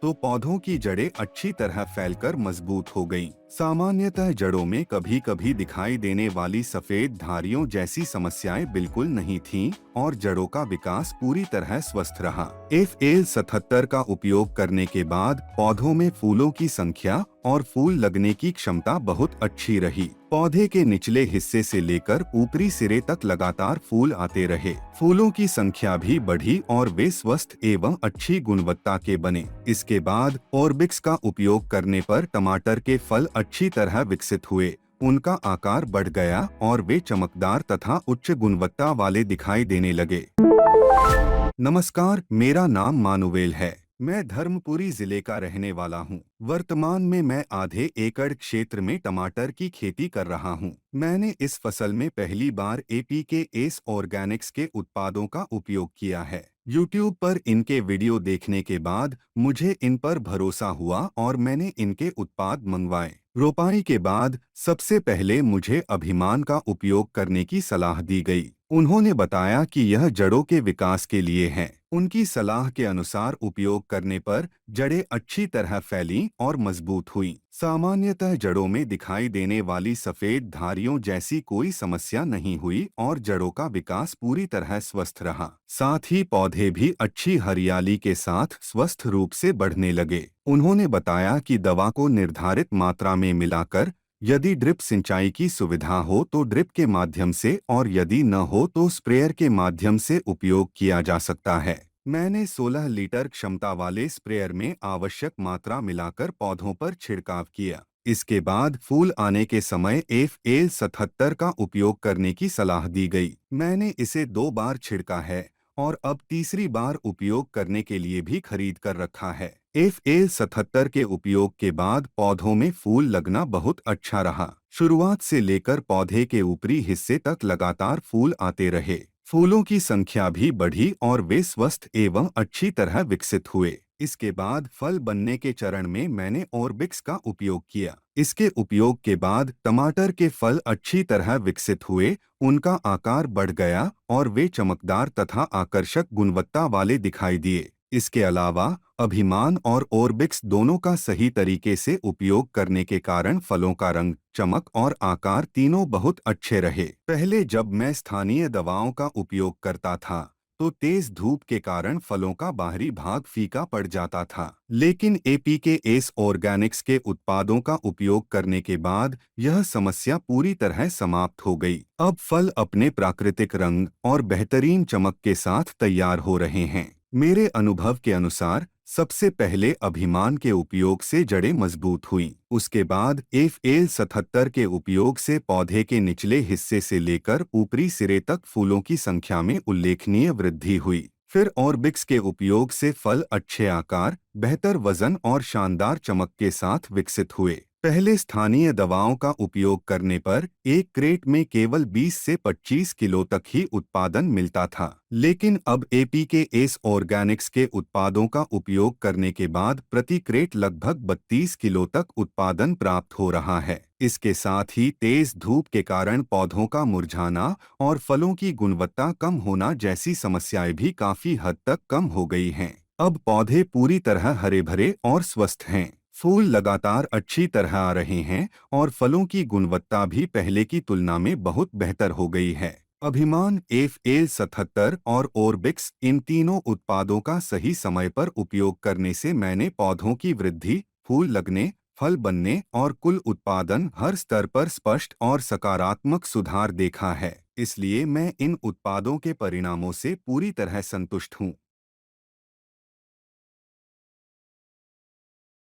तो पौधों की जड़ें अच्छी तरह फैलकर मजबूत हो गईं। सामान्यतः जड़ों में कभी कभी दिखाई देने वाली सफेद धारियों जैसी समस्याएं बिल्कुल नहीं थीं और जड़ों का विकास पूरी तरह स्वस्थ रहा। FL77 का उपयोग करने के बाद पौधों में फूलों की संख्या और फूल लगने की क्षमता बहुत अच्छी रही। पौधे के निचले हिस्से से लेकर ऊपरी सिरे तक लगातार फूल आते रहे। फूलों की संख्या भी बढ़ी और वे स्वस्थ एवं अच्छी गुणवत्ता के बने। इसके बाद ऑर्बिक्स का उपयोग करने पर टमाटर के फल अच्छी तरह विकसित हुए, उनका आकार बढ़ गया और वे चमकदार तथा उच्च गुणवत्ता वाले दिखाई देने लगे। नमस्कार, मेरा नाम मानुवेल है। मैं धर्मपुरी जिले का रहने वाला हूँ। वर्तमान में मैं आधे एकड़ क्षेत्र में टमाटर की खेती कर रहा हूँ। मैंने इस फसल में पहली बार APK एस ऑर्गेनिक्स के उत्पादों का उपयोग किया है। YouTube पर इनके वीडियो देखने के बाद मुझे इन पर भरोसा हुआ और मैंने इनके उत्पाद मंगवाए। रोपाई के बाद सबसे पहले मुझे अभिमान का उपयोग करने की सलाह दी गई। उन्होंने बताया कि यह जड़ों के विकास के लिए है। उनकी सलाह के अनुसार उपयोग करने पर जड़ें अच्छी तरह फैलीं और मजबूत हुईं। सामान्यतः जड़ों में दिखाई देने वाली सफेद धारियों जैसी कोई समस्या नहीं हुई और जड़ों का विकास पूरी तरह स्वस्थ रहा। साथ ही पौधे भी अच्छी हरियाली के साथ स्वस्थ रूप से बढ़ने लगे। उन्होंने बताया कि दवा को निर्धारित मात्रा में मिलाकर, यदि ड्रिप सिंचाई की सुविधा हो तो ड्रिप के माध्यम से और यदि न हो तो स्प्रेयर के माध्यम से उपयोग किया जा सकता है। मैंने 16 लीटर क्षमता वाले स्प्रेयर में आवश्यक मात्रा मिलाकर पौधों पर छिड़काव किया। इसके बाद फूल आने के समय FL77 का उपयोग करने की सलाह दी गई। मैंने इसे 2 बार छिड़का है और अब तीसरी बार उपयोग करने के लिए भी खरीद कर रखा है। FL77 के उपयोग के बाद पौधों में फूल लगना बहुत अच्छा रहा। शुरुआत से लेकर पौधे के ऊपरी हिस्से तक लगातार फूल आते रहे। फूलों की संख्या भी बढ़ी और वे स्वस्थ एवं अच्छी तरह विकसित हुए। इसके बाद फल बनने के चरण में मैंने ऑर्बिक्स का उपयोग किया। इसके उपयोग के बाद टमाटर के फल अच्छी तरह विकसित हुए, उनका आकार बढ़ गया और वे चमकदार तथा आकर्षक गुणवत्ता वाले दिखाई दिए। इसके अलावा अभिमान और ऑर्बिक्स दोनों का सही तरीके से उपयोग करने के कारण फलों का रंग, चमक और आकार तीनों बहुत अच्छे रहे। पहले जब मैं स्थानीय दवाओं का उपयोग करता था तो तेज धूप के कारण फलों का बाहरी भाग फीका पड़ जाता था, लेकिन APK एस ऑर्गेनिक्स के उत्पादों का उपयोग करने के बाद यह समस्या पूरी तरह समाप्त हो गई। अब फल अपने प्राकृतिक रंग और बेहतरीन चमक के साथ तैयार हो रहे हैं। मेरे अनुभव के अनुसार सबसे पहले अभिमान के उपयोग से जड़ें मजबूत हुईं। उसके बाद FL77 के उपयोग से पौधे के निचले हिस्से से लेकर ऊपरी सिरे तक फूलों की संख्या में उल्लेखनीय वृद्धि हुई। फिर ऑर्बिक्स के उपयोग से फल अच्छे आकार, बेहतर वजन और शानदार चमक के साथ विकसित हुए। पहले स्थानीय दवाओं का उपयोग करने पर एक क्रेट में केवल 20 से 25 किलो तक ही उत्पादन मिलता था, लेकिन अब APK एस ऑर्गेनिक्स के उत्पादों का उपयोग करने के बाद प्रति क्रेट लगभग 32 किलो तक उत्पादन प्राप्त हो रहा है। इसके साथ ही तेज धूप के कारण पौधों का मुरझाना और फलों की गुणवत्ता कम होना जैसी समस्याएं भी काफी हद तक कम हो गई हैं। अब पौधे पूरी तरह हरे भरे और स्वस्थ हैं। फूल लगातार अच्छी तरह आ रहे हैं और फलों की गुणवत्ता भी पहले की तुलना में बहुत बेहतर हो गई है। अभिमान, FL77 और ऑर्बिक्स, इन तीनों उत्पादों का सही समय पर उपयोग करने से मैंने पौधों की वृद्धि, फूल लगने, फल बनने और कुल उत्पादन हर स्तर पर स्पष्ट और सकारात्मक सुधार देखा है। इसलिए मैं इन उत्पादों के परिणामों से पूरी तरह संतुष्ट हूँ।